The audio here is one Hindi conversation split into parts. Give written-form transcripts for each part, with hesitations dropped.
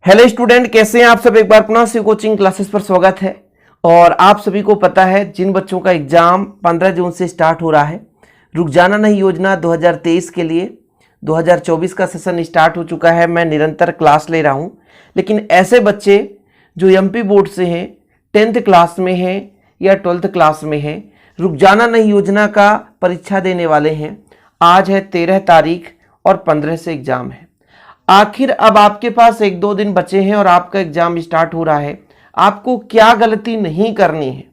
हेलो स्टूडेंट, कैसे हैं आप सब। एक बार पुनः से कोचिंग क्लासेस पर स्वागत है। और आप सभी को पता है जिन बच्चों का एग्जाम 15 जून से स्टार्ट हो रहा है, रुक जाना नहीं योजना 2023 के लिए 2024 का सेशन स्टार्ट हो चुका है। मैं निरंतर क्लास ले रहा हूं, लेकिन ऐसे बच्चे जो एमपी बोर्ड से हैं, 10th क्लास में हैं या 12th क्लास में हैं, रुक जाना नहीं योजना का परीक्षा देने वाले हैं। आज है 13 तारीख और 15 से एग्जाम है। आखिर अब आपके पास 1-2 दिन बचे हैं और आपका एग्जाम स्टार्ट हो रहा है। आपको क्या गलती नहीं करनी है।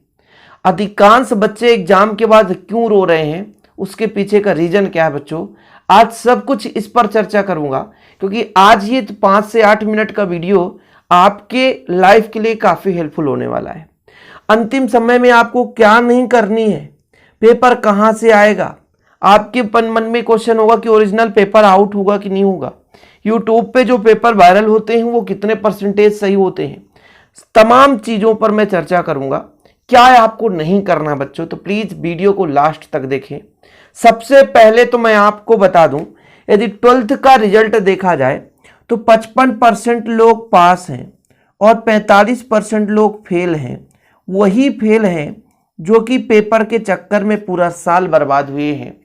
अधिकांश बच्चे एग्जाम के बाद क्यों रो रहे हैं, उसके पीछे का रीजन क्या है बच्चों, आज सब कुछ इस पर चर्चा करूंगा। क्योंकि आज ये 5 से 8 मिनट का वीडियो आपके लाइफ के लिए काफी हेल्पफुल होने वाला है। अंतिम समय में आपको क्या नहीं करनी है, पेपर कहां से आएगा, आपके मन में क्वेश्चन होगा कि ओरिजिनल पेपर आउट होगा कि नहीं होगा, यूट्यूब पे जो पेपर वायरल होते हैं वो कितने परसेंटेज सही होते हैं, तमाम चीज़ों पर मैं चर्चा करूंगा। क्या है आपको नहीं करना बच्चों, तो प्लीज़ वीडियो को लास्ट तक देखें। सबसे पहले तो मैं आपको बता दूं, यदि 12th का रिजल्ट देखा जाए तो 55% लोग पास हैं और 45% लोग फेल हैं। वही फेल हैं जो कि पेपर के चक्कर में पूरा साल बर्बाद हुए हैं,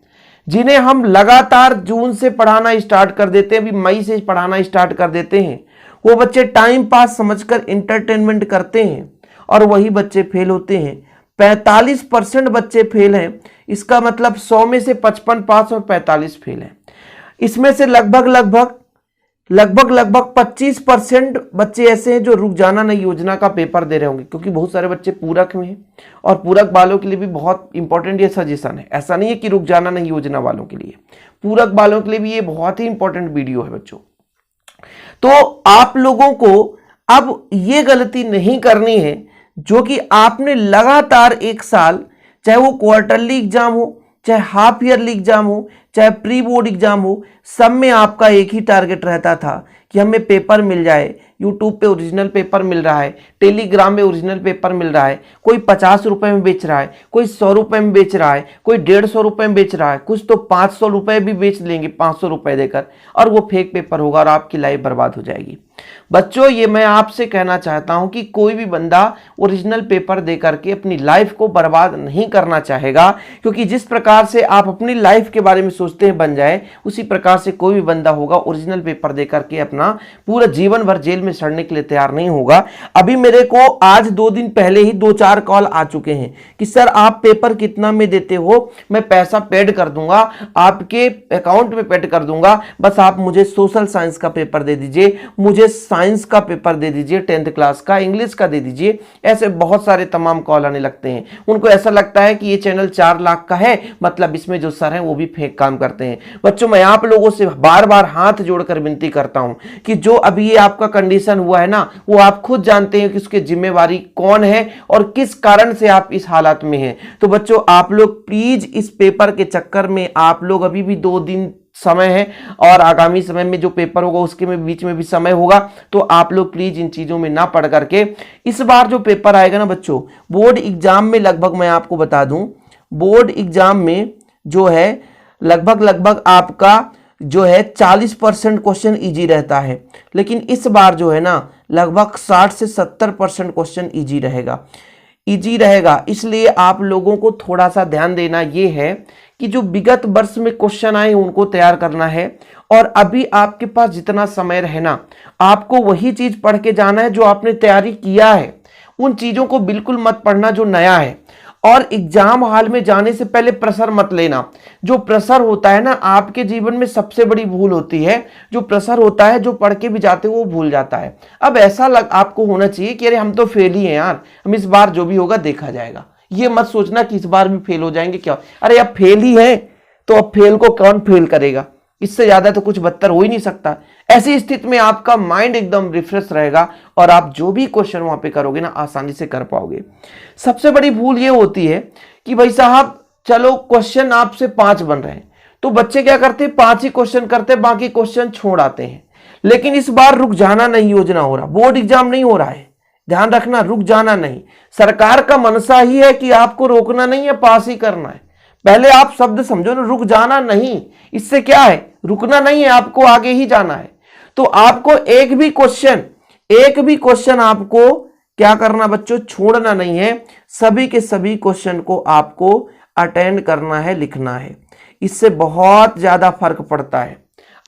जिन्हें हम लगातार जून से पढ़ाना स्टार्ट कर देते हैं, अभी मई से पढ़ाना स्टार्ट कर देते हैं। वो बच्चे टाइम पास समझकर इंटरटेनमेंट करते हैं और वही बच्चे फेल होते हैं। 45% बच्चे फेल हैं, इसका मतलब 100 में से 55 पास और 45 फेल हैं। इसमें से लगभग 25% बच्चे ऐसे हैं जो रुक जाना नहीं योजना का पेपर दे रहे होंगे, क्योंकि बहुत सारे बच्चे पूरक में हैं और पूरक वालों के लिए भी बहुत इंपॉर्टेंट ये सजेशन है। ऐसा नहीं है कि रुक जाना नहीं योजना वालों के लिए, पूरक वालों के लिए भी ये बहुत ही इंपॉर्टेंट वीडियो है बच्चों। तो आप लोगों को अब ये गलती नहीं करनी है जो कि आपने लगातार एक साल, चाहे वो क्वार्टरली एग्जाम हो, चाहे हाफ ईयरली एग्जाम हो, चाहे प्री बोर्ड एग्जाम हो, सब में आपका एक ही टारगेट रहता था कि हमें पेपर मिल जाए। यूट्यूब पे ओरिजिनल पेपर मिल रहा है, टेलीग्राम में ओरिजिनल पेपर मिल रहा है, कोई 50 रुपए में बेच रहा है, कोई 100 रुपए में बेच रहा है, कोई 150 रुपए में बेच रहा है, कुछ तो 500 रुपए भी बेच लेंगे 500 रुपए देकर, और वो फेक पेपर होगा और आपकी लाइफ बर्बाद हो जाएगी। बच्चों, ये मैं आपसे कहना चाहता हूं कि कोई भी बंदा ओरिजिनल पेपर दे करके अपनी लाइफ को बर्बाद नहीं करना चाहेगा, क्योंकि जिस प्रकार से आप अपनी लाइफ के बारे में सोचते हैं बन जाए, उसी प्रकार से कोई भी बंदा होगा ओरिजिनल पेपर दे करके अपना पूरा जीवन भर जेल में सड़ने के लिए तैयार नहीं होगा। अभी मेरे को आज 2 दिन पहले ही 2-4 कॉल आ चुके हैं कि सर आप पेपर कितना में देते हो, मैं पैसा पेड कर दूंगा, आपके अकाउंट में पेड कर दूंगा, बस आप मुझे सोशल साइंस का पेपर दे दीजिए, मुझे साइंस का पेपर दे दीजिए, 10th क्लास का, इंग्लिश का दे दीजिए। ऐसे बहुत सारे तमाम कॉल आने लगते हैं। उनको ऐसा लगता है कि ये चैनल 4 लाख का है, मतलब इसमें जो सर हैं वो भी फेक काम करते हैं। बच्चों, मैं आप लोगों से बार बार हाथ जोड़कर विनती करता हूं कि जो अभी ये आपका कंडीशन हुआ है ना, वो आप खुद जानते हैं कि उसकी जिम्मेवारी कौन है और किस कारण से आप इस हालात में हैं। तो बच्चों, आप लोग प्लीज इस पेपर के चक्कर में, आप लोग अभी भी 2 दिन समय है और आगामी समय में जो पेपर होगा उसके में बीच में भी समय होगा, तो आप लोग प्लीज इन चीजों में ना पढ़ करके, इस बार जो पेपर आएगा ना बच्चों, बोर्ड एग्जाम में लगभग मैं आपको बता दूं, बोर्ड एग्जाम में जो है लगभग आपका जो है 40% क्वेश्चन इजी रहता है, लेकिन इस बार जो है ना लगभग 60 से 70% क्वेश्चन इजी रहेगा। इसलिए आप लोगों को थोड़ा सा ध्यान देना ये है कि जो विगत वर्ष में क्वेश्चन आए उनको तैयार करना है, और अभी आपके पास जितना समय रहे ना, आपको वही चीज पढ़ के जाना है जो आपने तैयारी किया है। उन चीजों को बिल्कुल मत पढ़ना जो नया है। और एग्जाम हॉल में जाने से पहले प्रेशर मत लेना। जो प्रेशर होता है ना, आपके जीवन में सबसे बड़ी भूल होती है। जो प्रेशर होता है, जो पढ़ के भी जाते हो वो भूल जाता है। अब ऐसा आपको होना चाहिए कि अरे हम तो फेल ही हैं यार, हम इस बार जो भी होगा देखा जाएगा। ये मत सोचना कि इस बार भी फेल हो जाएंगे, क्या अरे अब फेल ही है तो अब फेल को कौन फेल करेगा, इससे ज्यादा तो कुछ बदतर हो ही नहीं सकता। ऐसी स्थिति में आपका माइंड एकदम रिफ्रेश रहेगा और आप जो भी क्वेश्चन वहां पे करोगे ना आसानी से कर पाओगे। सबसे बड़ी भूल ये होती है कि भाई साहब चलो क्वेश्चन आपसे 5 बन रहे हैं, तो बच्चे क्या करते हैं 5 ही क्वेश्चन करते, बाकी क्वेश्चन छोड़ आते हैं। लेकिन इस बार रुक जाना नहीं योजना हो रहा, बोर्ड एग्जाम नहीं हो रहा है, ध्यान रखना, रुक जाना नहीं। सरकार का मनसा ही है कि आपको रोकना नहीं है, पास ही करना है। पहले आप शब्द समझो ना, रुक जाना नहीं, इससे क्या है, रुकना नहीं है, आपको आगे ही जाना है। तो आपको एक भी क्वेश्चन एक भी क्वेश्चन आपको क्या करना बच्चों, छोड़ना नहीं है। सभी के सभी क्वेश्चन को आपको अटेंड करना है, लिखना है। इससे बहुत ज्यादा फर्क पड़ता है।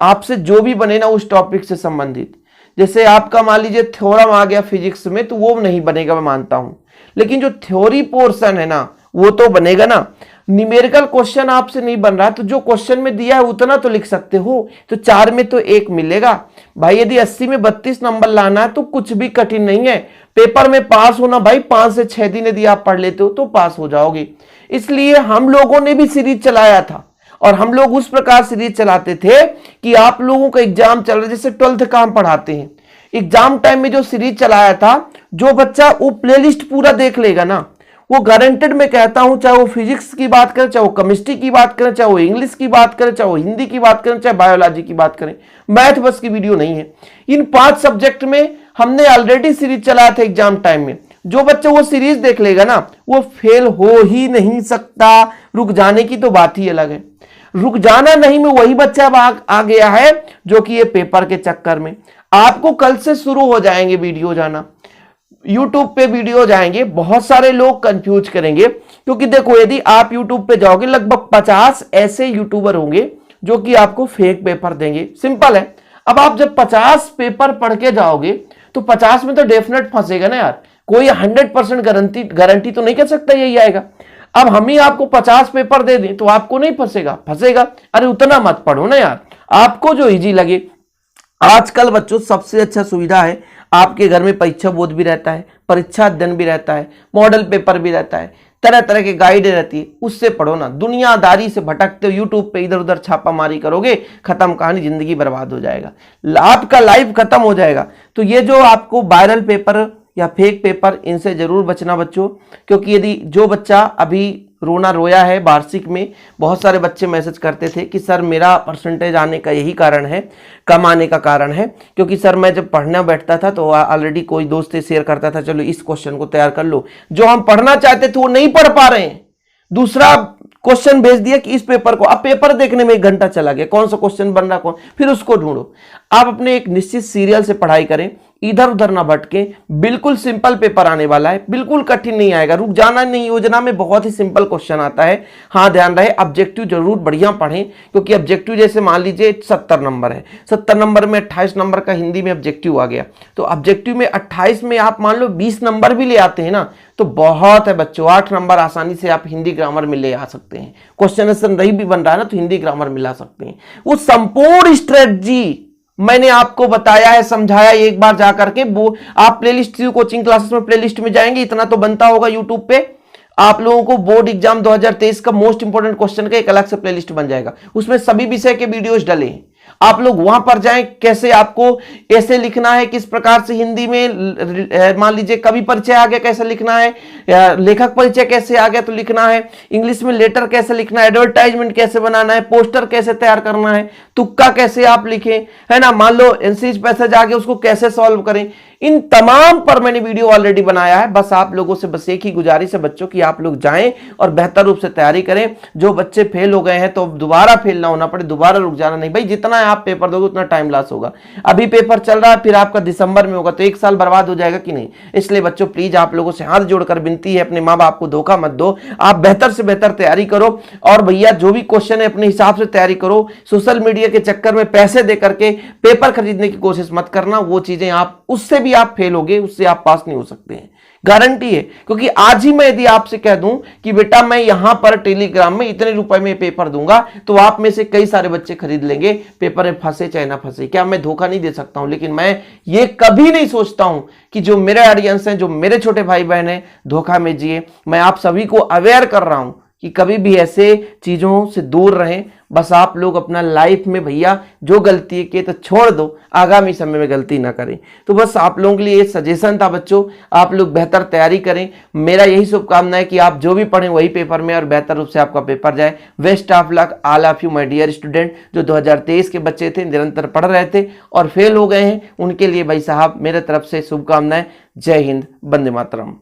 आपसे जो भी बने ना उस टॉपिक से संबंधित, जैसे आपका मान लीजिए थ्योरम आ गया फिजिक्स में, तो वो नहीं बनेगा, मैं मानता हूं, लेकिन जो थ्योरी पोर्शन है ना वो तो बनेगा ना। न्यूमेरिकल क्वेश्चन आपसे नहीं बन रहा, तो जो क्वेश्चन में दिया है उतना तो लिख सकते हो, तो 4 में तो 1 मिलेगा भाई। यदि 80 में 32 नंबर लाना है तो कुछ भी कठिन नहीं है। पेपर में पास होना भाई 5 से 6 दिन यदि आप पढ़ लेते हो तो पास हो जाओगे। इसलिए हम लोगों ने भी सीरीज चलाया था, और हम लोग उस प्रकार सीरीज चलाते थे कि आप लोगों का एग्जाम चल रहा है, जैसे 12th का हम पढ़ाते हैं, एग्जाम टाइम में जो सीरीज चलाया था, जो बच्चा वो प्लेलिस्ट पूरा देख लेगा ना, वो गारंटेड मैं कहता हूं, चाहे वो फिजिक्स की बात करें, चाहे वो केमिस्ट्री की बात करें, चाहे वो इंग्लिश की बात करें, चाहे वो हिंदी की बात करें, चाहे बायोलॉजी की बात करें, मैथ बस की वीडियो नहीं है। इन 5 सब्जेक्ट में हमने ऑलरेडी सीरीज चलाया था एग्जाम टाइम में। जो बच्चा वो सीरीज देख लेगा ना वो फेल हो ही नहीं सकता। रुक जाने की तो बात ही अलग है। रुक जाना नहीं में वही बच्चा अब आ गया है जो कि ये पेपर के चक्कर में। आपको कल से शुरू हो जाएंगे वीडियो जाना, YouTube पे वीडियो जाएंगे। बहुत सारे लोग कंफ्यूज करेंगे, क्योंकि देखो यदि आप YouTube पे जाओगे लगभग 50 ऐसे यूट्यूबर होंगे जो कि आपको फेक पेपर देंगे। सिंपल है। अब आप जब 50 पेपर पढ़ के जाओगे तो 50 में तो डेफिनेट फंसेगा ना यार। कोई 100% गारंटी तो नहीं कर सकता यही आएगा। अब हम ही आपको 50 पेपर दे दें तो आपको नहीं फंसेगा। अरे उतना मत पढ़ो ना यार, आपको जो इजी लगे। आजकल बच्चों सबसे अच्छा सुविधा है, आपके घर में परीक्षा बोर्ड भी रहता है, परीक्षा अध्ययन भी रहता है, मॉडल पेपर भी रहता है, तरह तरह की गाइड रहती है, उससे पढ़ो ना। दुनियादारी से भटकते हो यूट्यूब पे इधर उधर छापामारी करोगे, खत्म कहानी, जिंदगी बर्बाद हो जाएगा, आपका लाइफ खत्म हो जाएगा। तो ये जो आपको वायरल पेपर या फेक पेपर, इनसे जरूर बचना बच्चों। क्योंकि यदि जो बच्चा अभी रोना रोया है वार्षिक में, बहुत सारे बच्चे मैसेज करते थे कि सर मेरा परसेंटेज आने का यही कारण है, कम आने का कारण है, क्योंकि सर मैं जब पढ़ना बैठता था तो ऑलरेडी कोई दोस्त से शेयर करता था, चलो इस क्वेश्चन को तैयार कर लो। जो हम पढ़ना चाहते थे वो नहीं पढ़ पा रहे हैं, दूसरा क्वेश्चन भेज दिया कि इस पेपर को। अब पेपर देखने में 1 घंटा चला गया, कौन सा क्वेश्चन बन रहा कौन, फिर उसको ढूंढो। आप अपने एक निश्चित सीरियल से पढ़ाई करें, इधर उधर ना भटके। बिल्कुल सिंपल पेपर आने वाला है, बिल्कुल कठिन नहीं आएगा। रुक जाना नहीं योजना में बहुत ही सिंपल क्वेश्चन आता है। हाँ ध्यान रहे, ऑब्जेक्टिव जरूर बढ़िया पढ़ें, क्योंकि ऑब्जेक्टिव जैसे मान लीजिए 70 नंबर है, 70 नंबर में 28 नंबर का हिंदी में ऑब्जेक्टिव आ गया, तो ऑब्जेक्टिव में 28 में आप मान लो 20 नंबर भी ले आते हैं ना तो बहुत है बच्चों। 8 नंबर आसानी से आप हिंदी ग्रामर में ले आ सकते हैं। क्वेश्चन आंसर नहीं भी बन रहा है ना तो हिंदी ग्रामर में ला सकते हैं। वो संपूर्ण स्ट्रेटजी मैंने आपको बताया है, समझाया एक बार जाकर के। वो आप प्लेलिस्ट कोचिंग क्लासेस में प्लेलिस्ट में जाएंगे, इतना तो बनता होगा यूट्यूब पे। आप लोगों को बोर्ड एग्जाम 2023 का मोस्ट इंपोर्टेंट क्वेश्चन का एक अलग से प्लेलिस्ट बन जाएगा, उसमें सभी विषय के वीडियोस डले हैं। आप लोग वहां पर जाएं, कैसे आपको ऐसे लिखना है, किस प्रकार से हिंदी में मान लीजिए कवि परिचय आ गया कैसे लिखना है, लेखक परिचय कैसे आ गया तो लिखना है, इंग्लिश में लेटर कैसे लिखना है, एडवर्टाइजमेंट कैसे बनाना है, पोस्टर कैसे तैयार करना है, तुक्का कैसे आप लिखें, है ना, मान लो एनसीज पैसेज आ गया उसको कैसे सॉल्व करें। इन तमाम पर मैंने वीडियो ऑलरेडी बनाया है। बस आप लोगों से बस एक ही गुजारिश है बच्चों की आप लोग जाएं और बेहतर रूप से तैयारी करें। जो बच्चे फेल हो गए हैं तो दोबारा फेल ना होना पड़े, दोबारा रुक जाना नहीं भाई। जितना आप पेपर दोगे उतना टाइम लॉस होगा। अभी पेपर चल रहा है, फिर आपका दिसंबर में होगा तो 1 साल बर्बाद हो जाएगा कि नहीं। इसलिए बच्चों प्लीज आप लोगों से हाथ जोड़कर विनती है, अपने माँ बाप को धोखा मत दो। आप बेहतर से बेहतर तैयारी करो और भैया जो भी क्वेश्चन है अपने हिसाब से तैयारी करो। सोशल मीडिया के चक्कर में पैसे दे करके पेपर खरीदने की कोशिश मत करना। वो चीजें आप उससे भी आप फेल होगे, उससे आप पास नहीं हो सकते हैं, गारंटी है। क्योंकि आज ही मैं यदि आपसे कह दूं कि बेटा मैं यहां पर टेलीग्राम में इतने रुपए में पेपर दूंगा तो आप में से कई सारे बच्चे खरीद लेंगे, पेपर में फंसे चाहे ना फंसे। क्या मैं धोखा नहीं दे सकता हूं, लेकिन मैं ये कभी नहीं सोचता हूं कि जो मेरे ऑडियंस हैं, जो मेरे छोटे भाई बहन हैं, धोखा में जिए। मैं आप सभी को अवेयर कर रहा हूं कि कभी भी ऐसे चीजों से दूर रहें। बस आप लोग अपना लाइफ में भैया जो गलती की तो छोड़ दो, आगामी समय में गलती ना करें। तो बस आप लोगों के लिए ये सजेशन था बच्चों, आप लोग बेहतर तैयारी करें। मेरा यही शुभकामना है कि आप जो भी पढ़ें वही पेपर में और बेहतर रूप से आपका पेपर जाए। Best of luck all of you my dear student. जो 2023 के बच्चे थे, निरंतर पढ़ रहे थे और फेल हो गए हैं, उनके लिए भाई साहब मेरे तरफ से शुभकामनाएं। जय हिंद, वंदे मातरम।